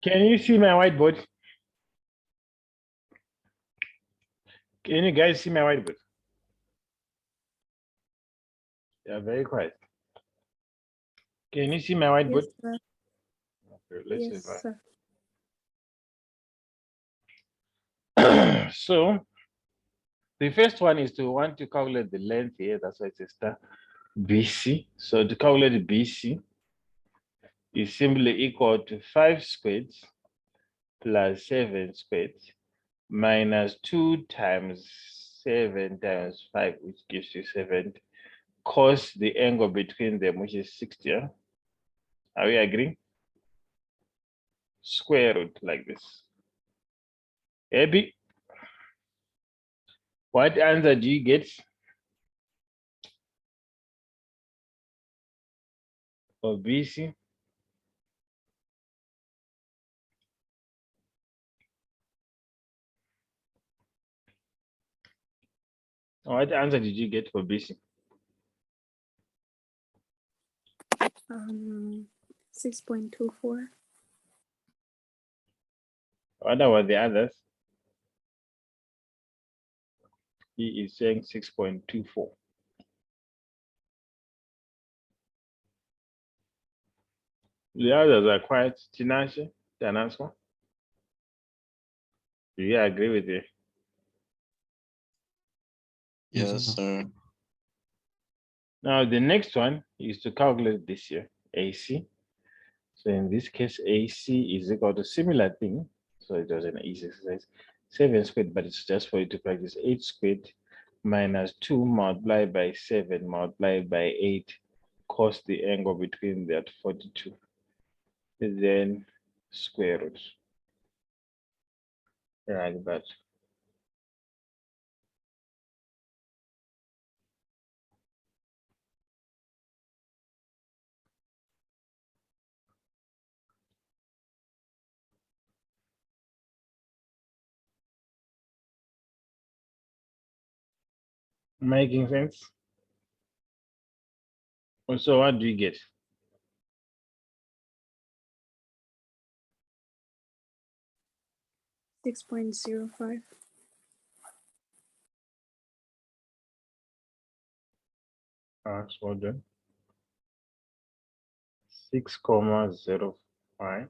Can you see my whiteboard? Can you guys see my whiteboard? Yeah, very quiet. Can you see my whiteboard? Yes, sir. Okay, let's Yes, see. sir. So the first one is to want to calculate the length here. That's why it's a star BC. So to calculate BC is simply equal to 5 squared plus 7 squared minus 2 times 7 times 5, which gives you 70, cos the angle between them, which is 60. Yeah? Are we agreeing? Square root like this. Abby, what answer do you get for BC? What answer did you get for BC? 6.24. What about the others? He is saying 6.24. The others are quite Tinashe, Tanaswa. Do you agree with it? Yes, sir. Now the next one is to calculate this here, AC. So in this case, AC is equal to similar thing. So it was an easy exercise. 7 squared, but it's just for you to practice. 8 squared minus 2 multiplied by 7 multiplied by 8 cos the angle between that 42. And then square root. Like that. Making sense? So what do you get? $6.05. Well done. 6,05.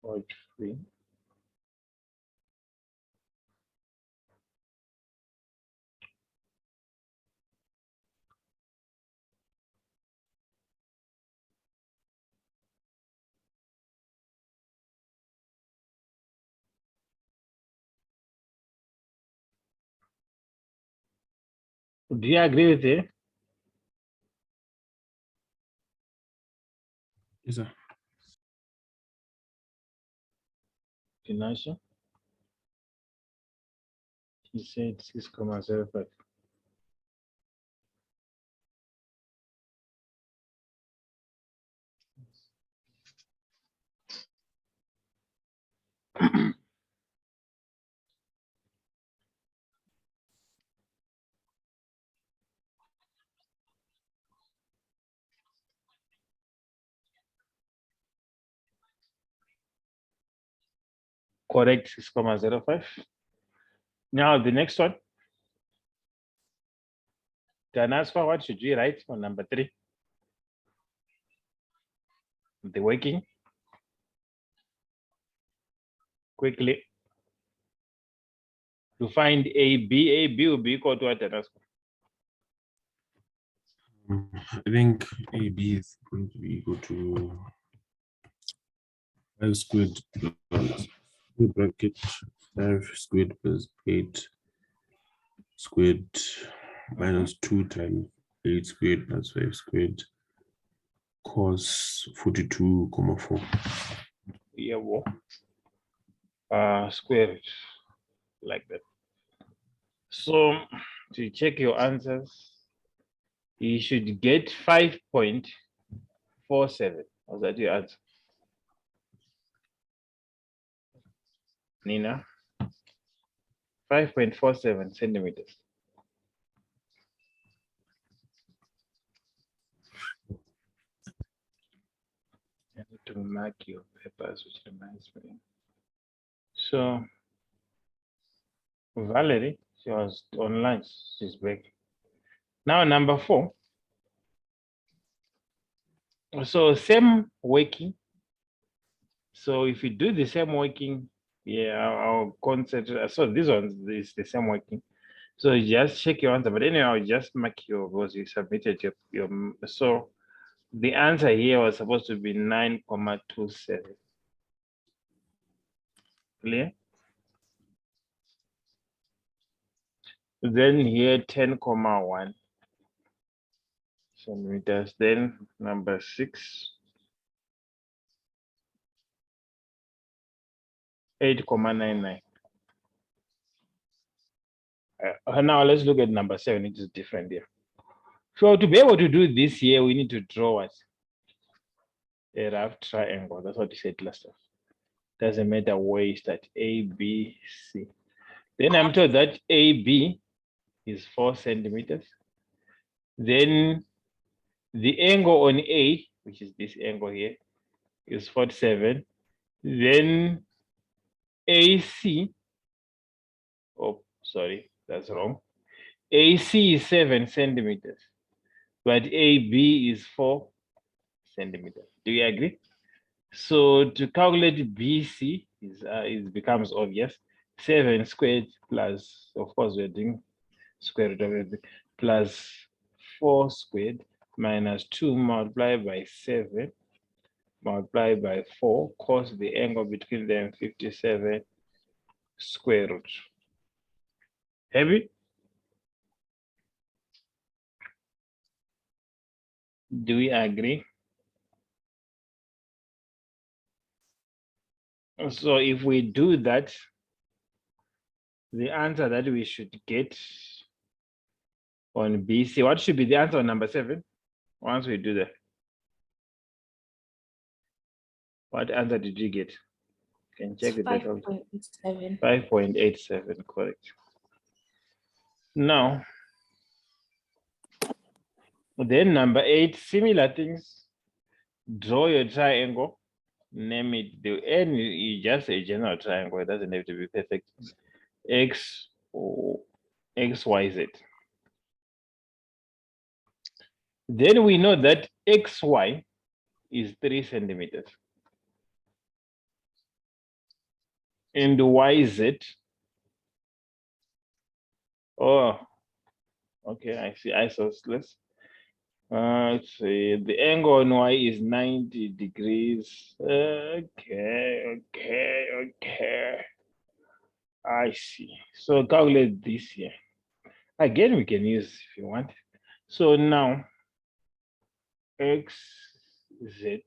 Point 3. Do you agree with it? Yes, sir. Financial? He said 6,05. Correct, 6,05. Now the next one. Tanasfa, what should we write on number 3? The working. Quickly. To find AB will be equal to what, Tanasfa? I think AB is going to be equal to 5 squared plus bracket 5 squared plus 8 squared minus 2 times 8 squared plus 5 squared cos 42,4. Yeah, well, square root, like that. So to check your answers, you should get 5.47. Was that your answer? Nina? 5.47 centimeters. I need to mark your papers, which reminds me. So Valerie, she was on lunch, she's back. Now number 4. So same working. So if you do the same working, yeah, I'll concentrate. So this one is the same working. So you just check your answer, but anyway, I'll just mark your, because you submitted your so the answer here was supposed to be 9.27. Clear? Then here 10.1 centimeters. Then number 6, 8.99. Now let's look at number 7, which is different here. So to be able to do this here, we need to draw what? A rough triangle. That's what we said last time. Doesn't matter where you start, A, B, C. Then I'm told that AB is 4 centimeters. Then the angle on A, which is this angle here, is 47. Then AC, oh, sorry, that's wrong. AC is 7 centimeters, but AB is 4 centimeters. Do you agree? So to calculate BC it becomes obvious. 7 squared plus, of course, we're doing square root of everything, plus 4 squared minus 2 multiplied by 7 multiplied by 4 cos the angle between them 57 square root. Heavy? Do we agree? So if we do that, the answer that we should get on BC, what should be the answer on number 7? Once we do that, what answer did you get? Can check it. 5.87. 5.87, correct. Now, then number 8, similar things. Draw your triangle, name it. The N is just a general triangle. It doesn't have to be perfect. X or X, Y, Z. Then we know that XY is 3 centimeters. And YZ, oh, okay, I see isosceles. Let's see, the angle on Y is 90 degrees. Okay. I see. So calculate this here. Again, we can use if you want. So now, XZ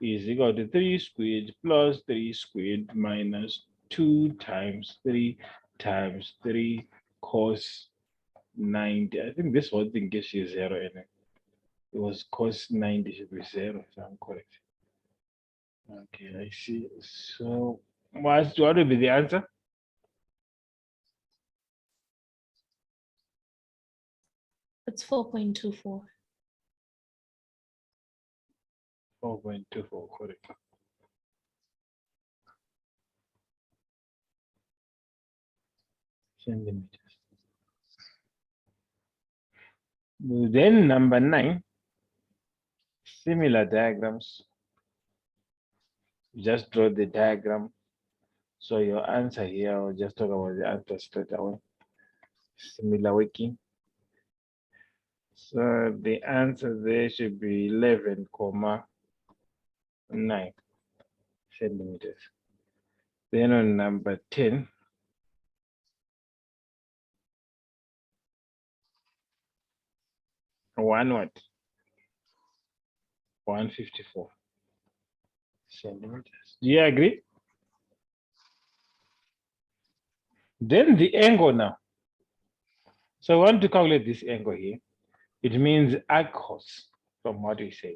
is equal to 3 squared plus 3 squared minus 2 times 3 times 3 cos 90. I think this whole thing gives you 0 in it. It was cos 90 should be 0, if I'm correct. Okay, I see. So what will be the answer? It's 4.24. 4.24, correct. Centimeters. Then number 9, similar diagrams. Just draw the diagram. So your answer here, I'll just talk about the answer straight away. Similar working. So the answer there should be 11.9 centimeters. Then on number 10, what? 154 centimeters. Do you agree? Then the angle now. So I want to calculate this angle here. It means arccos from what we said.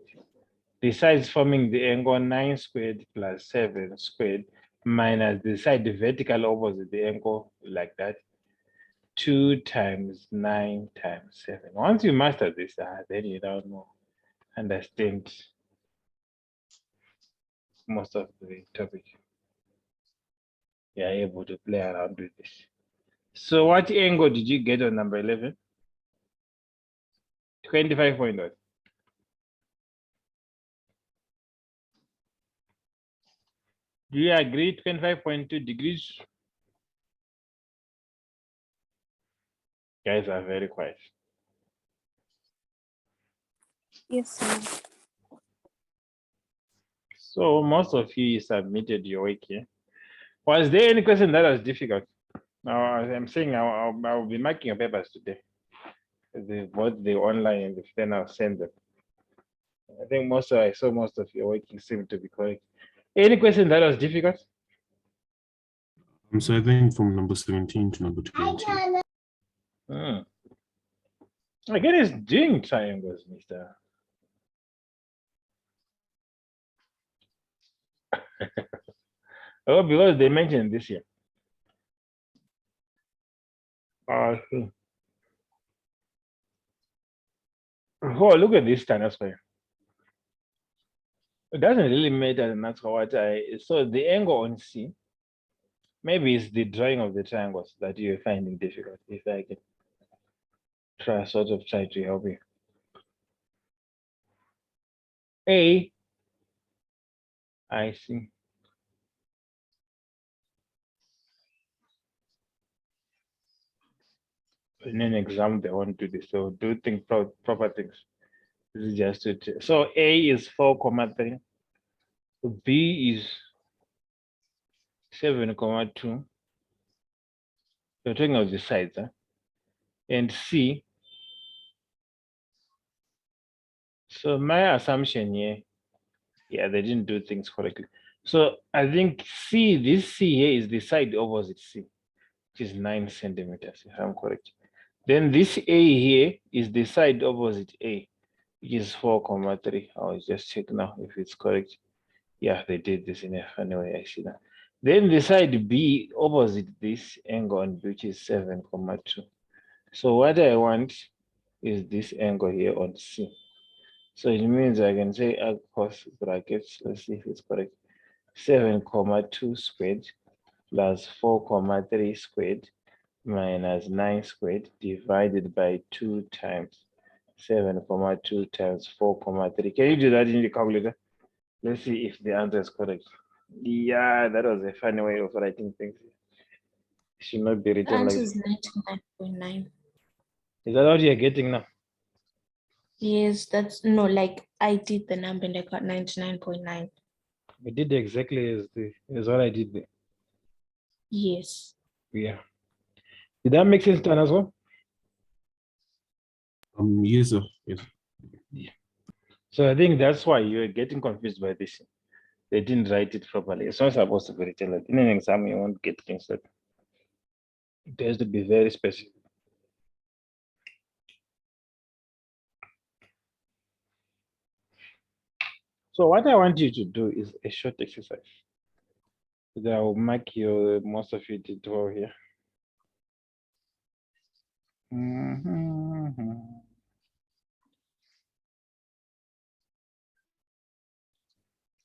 The sides forming the angle 9 squared plus 7 squared minus the side vertical opposite the angle like that. 2 times 9 times 7. Once you master this, then you don't know, understand most of the topic. You are able to play around with this. So what angle did you get on number 11? 25 point what? Do you agree 25.2 degrees? Guys are very quiet. Yes, sir. So most of you submitted your work here. Was there any question that was difficult? Now I'm saying I'll be marking your papers today. Both the online and then I'll send them. I think I saw most of your work seemed to be correct. Any question that was difficult? So I think from number 17 to number 20. Again, it's doing triangles, Mister. Oh, because they mentioned this here. Oh, look at this China square. It doesn't really matter, and that's what so the angle on C, maybe it's the drawing of the triangles that you're finding difficult. If I can try to help you. A, I see. In an exam, they won't do this. So do think proper things. This is just to so A is 4,3. B is 7,2. You're talking of the sides, huh? And C. So my assumption here, yeah, they didn't do things correctly. So I think C, this C here is the side opposite C, which is 9 centimeters, if I'm correct. Then this A here is the side opposite A, which is 4,3. I'll just check now if it's correct. Yeah, they did this in a funny way, actually. Then the side B opposite this angle, which is 7,2. So what I want is this angle here on C. So it means I can say across brackets, let's see if it's correct. 7,2 squared plus 4,3 squared minus 9 squared divided by 2 times 7,2 times 4,3. Can you do that in the calculator? Let's see if the answer is correct. Yeah, that was a funny way of writing things. It should not be The written answer like is 99.9. Is that what you're getting now? Yes, that's no, like I did the number and I got 99.9. I did exactly as what I did there. Yes. Yeah. Did that make sense to Anna as well? Yes, sir. Yes. Yeah. So I think that's why you're getting confused by this. They didn't write it properly. It's not supposed to be written like in an exam. You won't get things like it has to be very specific. So what I want you to do is a short exercise. I will mark you most of you did well here.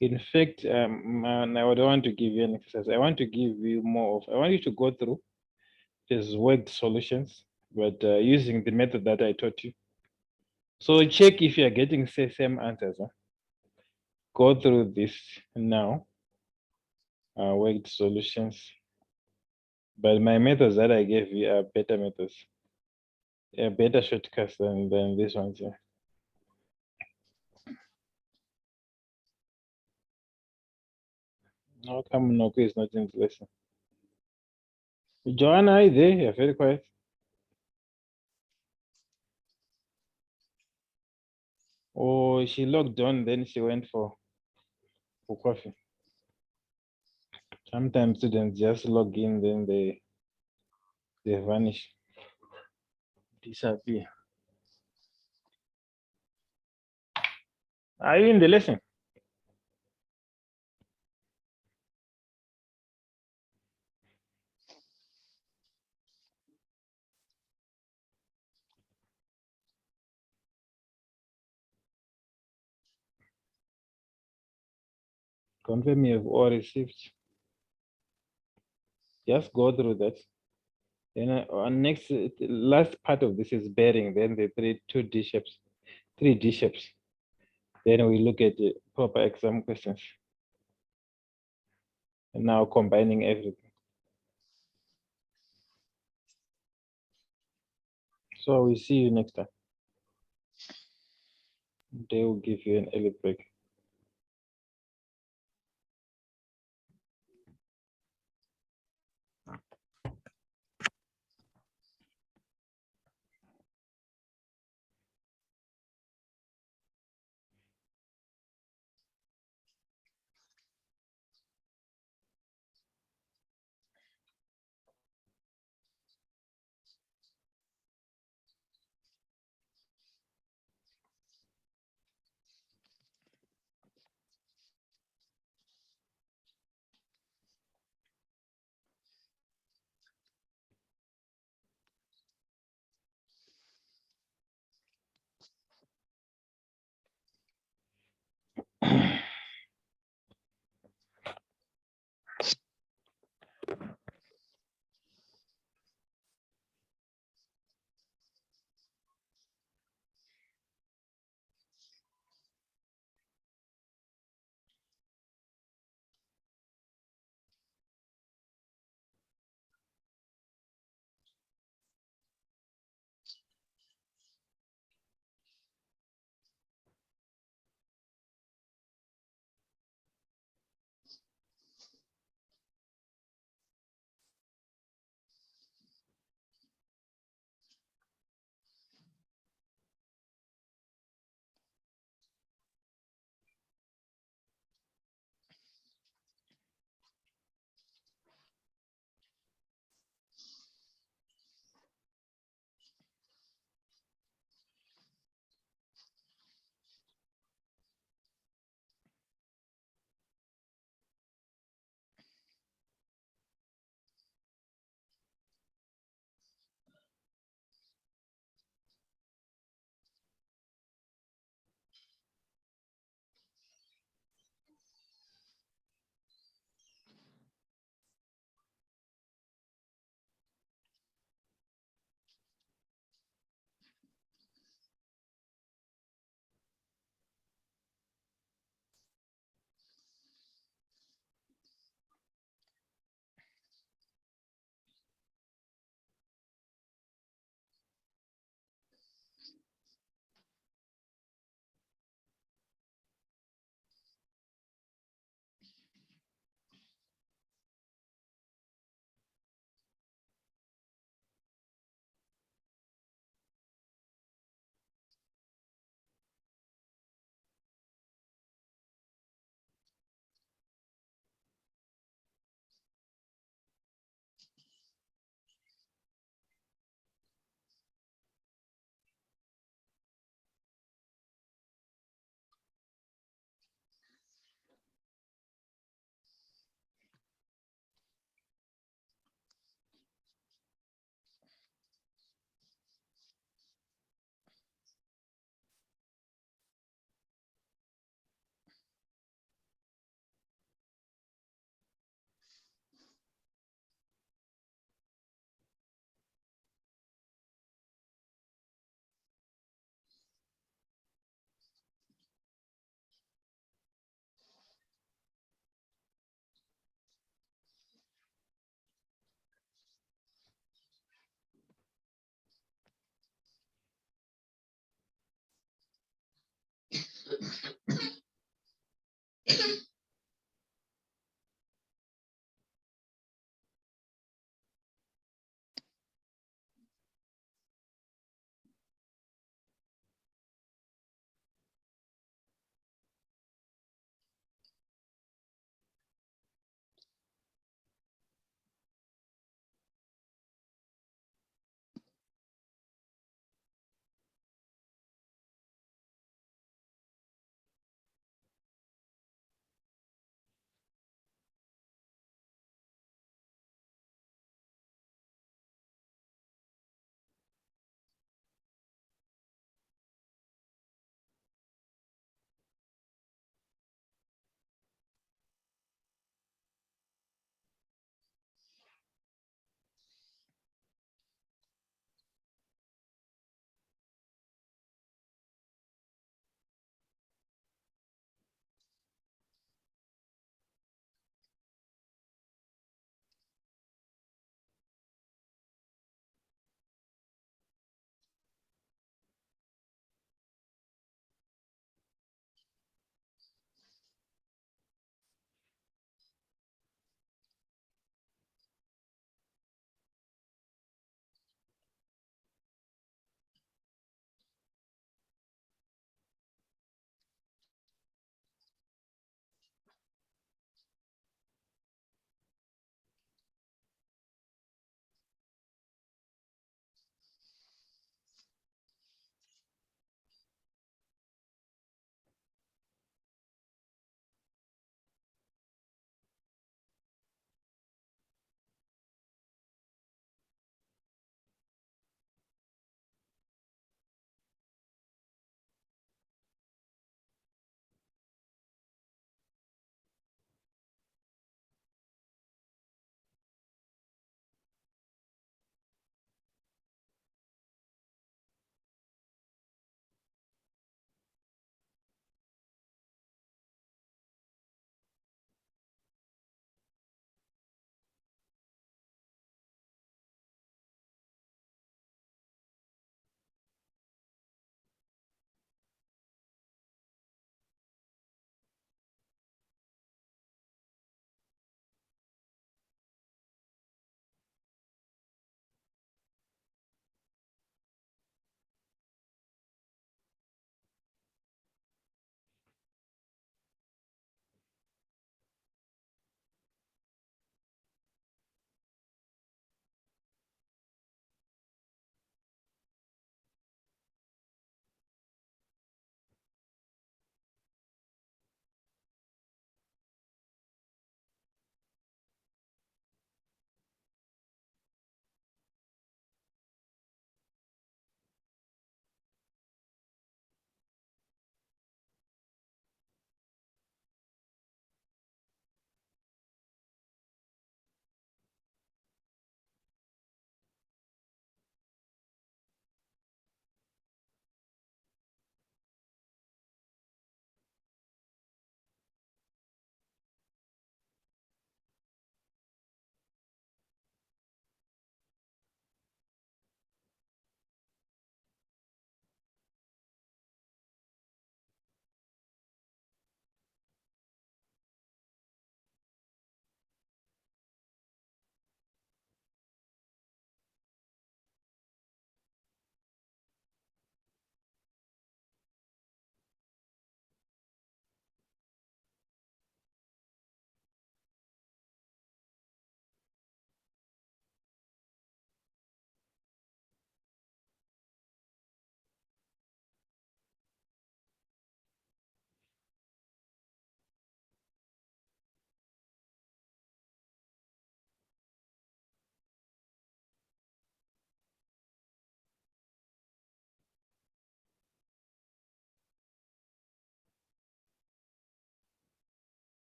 In fact, I don't want to give you an exercise. I want to give you I want you to go through these worked solutions, but using the method that I taught you. So check if you're getting same answers. Huh? Go through this now, worked solutions. But my methods that I gave you are better methods. They're better shortcuts than this ones here. How come Noku is not in the lesson? Joanna, are you there? You're very quiet. Oh, she logged on, then she went for coffee. Sometimes students just log in, then they vanish, disappear. Are you in the lesson? Confirm you have all received. Just go through that. Then on next, last part of this is bearing. Then the 3D shapes. Then we look at the proper exam questions. And now combining everything. So we see you next time. They will give you an early break.